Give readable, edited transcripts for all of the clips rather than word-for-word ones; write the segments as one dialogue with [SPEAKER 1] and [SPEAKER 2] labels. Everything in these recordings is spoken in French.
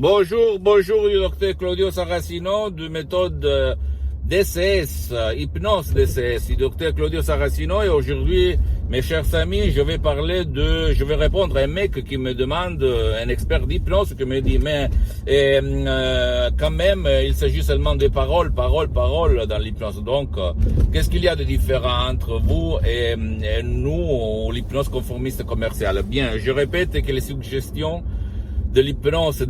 [SPEAKER 1] Bonjour, du docteur Claudio Saracino de méthode DCS, hypnose DCS, du docteur Claudio Saracino. Et aujourd'hui, mes chers amis, je vais répondre à un mec qui me demande, un expert d'hypnose, qui me dit, mais quand même, il s'agit seulement de paroles dans l'hypnose. Donc, qu'est-ce qu'il y a de différent entre vous et nous, l'hypnose conformiste commerciale? Bien, je répète que les suggestions de l'hypnose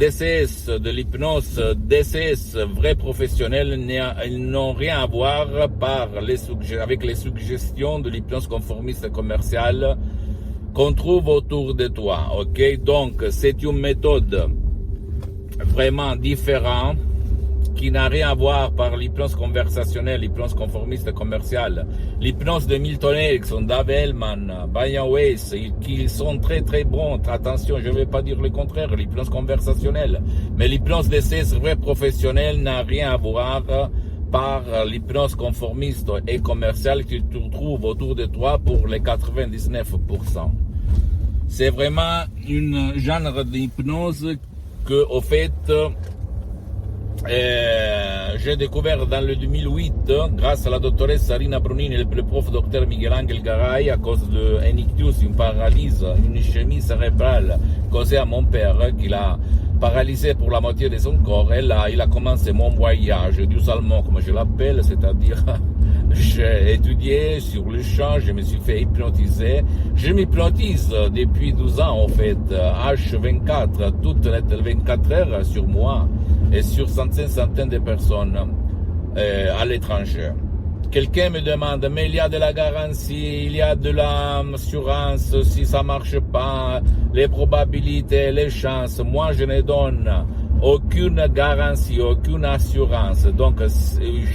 [SPEAKER 1] DCS vrai professionnel n'ont rien à voir avec les suggestions de l'hypnose conformiste commerciale qu'on trouve autour de toi. Ok, donc c'est une méthode vraiment différente qui n'a rien à voir par l'hypnose conversationnelle, l'hypnose conformiste commerciale, l'hypnose de Milton Erickson, Dave Hellman, Brian Weiss, qui sont très très bons. Attention, je ne vais pas dire le contraire, l'hypnose conversationnelle. Mais l'hypnose DCS vrai professionnelle n'a rien à voir par l'hypnose conformiste et commerciale que tu trouves autour de toi pour les 99%. C'est vraiment une genre d'hypnose que, au fait, j'ai découvert dans le 2008 grâce à la doctoresse Rina Brunini et le prof docteur Miguel Angel Garay à cause d'un ictus, une paralysie, une ischémie cérébrale causée à mon père qui l'a paralysé pour la moitié de son corps. Et là, il a commencé mon voyage du salmon, comme je l'appelle, c'est-à-dire j'ai étudié sur le champ, je me suis fait hypnotiser. Je m'hypnotise depuis 12 ans en fait, H24, toutes les 24 heures sur moi et sur centaines de personnes à l'étranger. Quelqu'un me demande, mais il y a de la garantie, il y a de l'assurance, si ça marche pas, les probabilités, les chances. Moi, je ne donne aucune garantie, aucune assurance. Donc,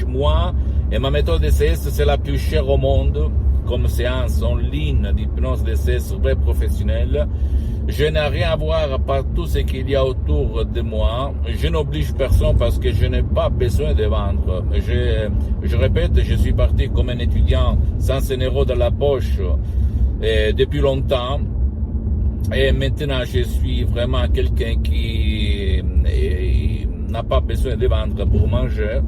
[SPEAKER 1] moi et ma méthode DCS, c'est la plus chère au monde, comme séance en ligne d'hypnose DCS vrai professionnel. Je n'ai rien à voir par tout ce qu'il y a autour de moi. Je n'oblige personne parce que je n'ai pas besoin de vendre. Je répète, je suis parti comme un étudiant sans un euro dans la poche depuis longtemps. Et maintenant, je suis vraiment quelqu'un qui n'a pas besoin de vendre pour manger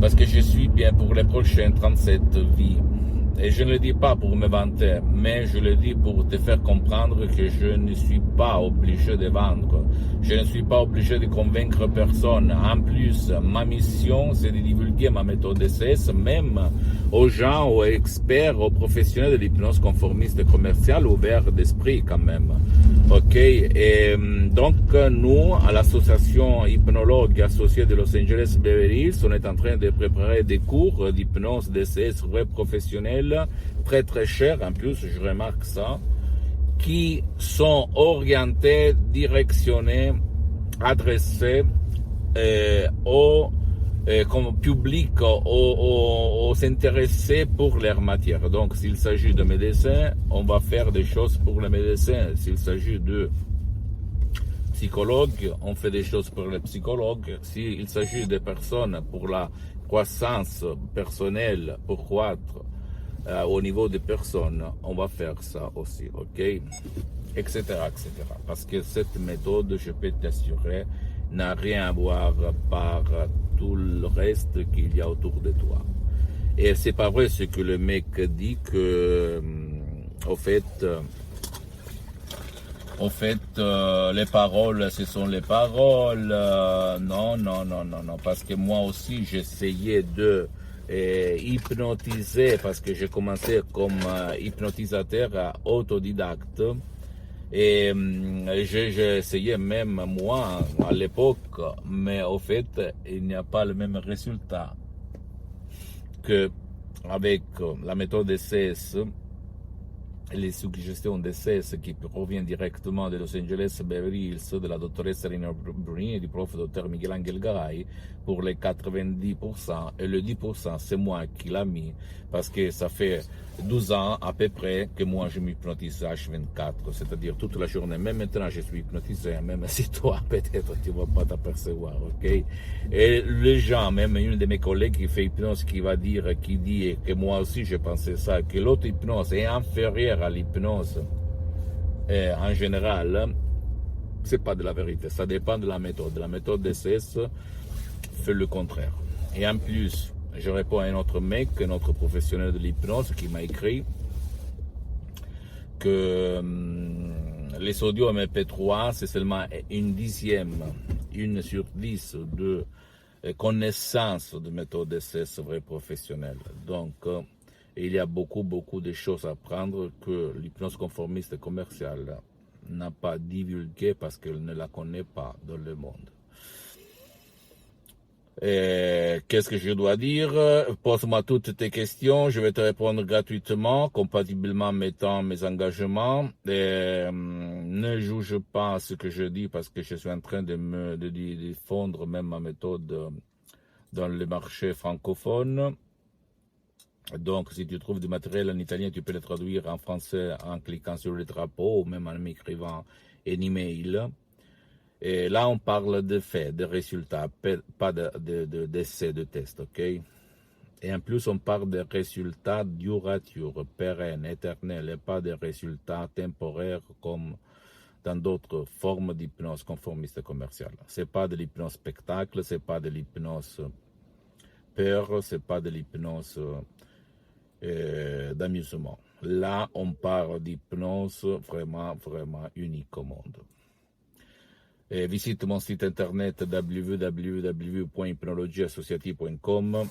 [SPEAKER 1] parce que je suis bien pour les prochaines 37 vies. Et je ne le dis pas pour me vanter, mais je le dis pour te faire comprendre que je ne suis pas obligé de vendre. Je ne suis pas obligé de convaincre personne. En plus, ma mission, c'est de divulguer ma méthode DCS, même aux gens, aux experts, aux professionnels de l'hypnose conformiste commerciale, ouverts d'esprit quand même. Ok, et donc nous, à l'association hypnologue associée de Los Angeles Beverly Hills, on est en train de préparer des cours d'hypnose DCS vrai professionnel, très très chers en plus, je remarque ça, qui sont orientés, directionnés, adressés comme public aux intéressés pour leur matière. Donc s'il s'agit de médecins, on va faire des choses pour les médecins. S'il s'agit de psychologues, on fait des choses pour les psychologues. S'il s'agit de personnes pour la croissance personnelle, pour croître au niveau des personnes, on va faire ça aussi, ok, etc., etc. Parce que cette méthode, je peux t'assurer, n'a rien à voir par tout le reste qu'il y a autour de toi. Et c'est pas vrai ce que le mec dit que, au fait, les paroles, ce sont les paroles. Non, parce que moi aussi, j'essayais de hypnotiser, parce que j'ai commencé comme hypnotisateur autodidacte. Et j'ai essayé même moi à l'époque, mais au fait, il n'y a pas le même résultat que avec la méthode DCS. Les suggestions DCS qui proviennent directement de Los Angeles Beverly Hills, de la doctoresse Rina Brunini et du prof docteur Miguel Angel Garay pour les 90%, et le 10% c'est moi qui l'ai mis parce que ça fait 12 ans à peu près que moi je m'hypnotise H24, c'est-à-dire toute la journée. Même maintenant je suis hypnotisé, même si toi peut-être tu ne vas pas t'apercevoir, ok? Et les gens, même une de mes collègues qui fait hypnose qui dit que moi aussi je pensais ça, que l'auto-hypnose est inférieure à l'hypnose en général, c'est pas de la vérité. Ça dépend de la méthode. La méthode DCS fait le contraire. Et en plus, je réponds à un autre mec, un autre professionnel de l'hypnose qui m'a écrit que les audios MP3, c'est seulement une dixième, 1/10 de connaissance de méthode DCS vrai professionnelle. Donc, il y a beaucoup de choses à apprendre que l'hypnose conformiste et commerciale n'a pas divulgué parce qu'elle ne la connaît pas dans le monde. Qu'est-ce que je dois dire? Pose-moi toutes tes questions, je vais te répondre gratuitement, compatiblement mettant mes engagements. Ne juge pas ce que je dis parce que je suis en train de diffondre même ma méthode dans le marché francophone. Donc, si tu trouves du matériel en italien, tu peux le traduire en français en cliquant sur le drapeau ou même en m'écrivant un email. Et là, on parle de faits, de résultats, pas d'essais, de tests, ok? Et en plus, on parle de résultats duratures, pérennes, éternels, et pas de résultats temporaires comme dans d'autres formes d'hypnose conformiste et commerciale. C'est pas de l'hypnose spectacle, c'est pas de l'hypnose peur, c'est pas de l'hypnose d'amusement. Là, on parle d'hypnose vraiment unique au monde. Visite mon site internet www.hypnologieassociative.com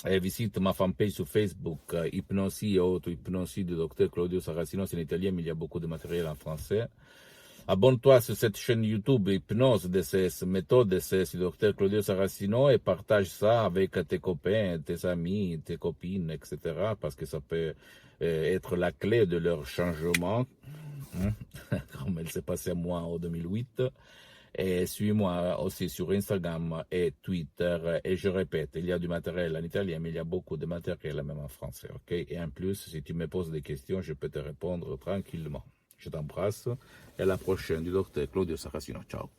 [SPEAKER 1] et visite ma fanpage sur Facebook, Hypnosie et auto-hypnosie du Dr Claudio Saracino, c'est en italien, mais il y a beaucoup de matériel en français. Abonne-toi sur cette chaîne YouTube Hypnose DCS, méthode DCS du Dr Claudio Saracino et partage ça avec tes copains, tes amis, tes copines, etc. parce que ça peut être la clé de leur changement, comme elle s'est passé à moi en 2008. Et suis-moi aussi sur Instagram et Twitter. Et je répète, il y a du matériel en italien, mais il y a beaucoup de matériel même en français. Okay? Et en plus, si tu me poses des questions, je peux te répondre tranquillement. Je t'embrasse et à la prochaine du Dr Claudio Saracino. Ciao.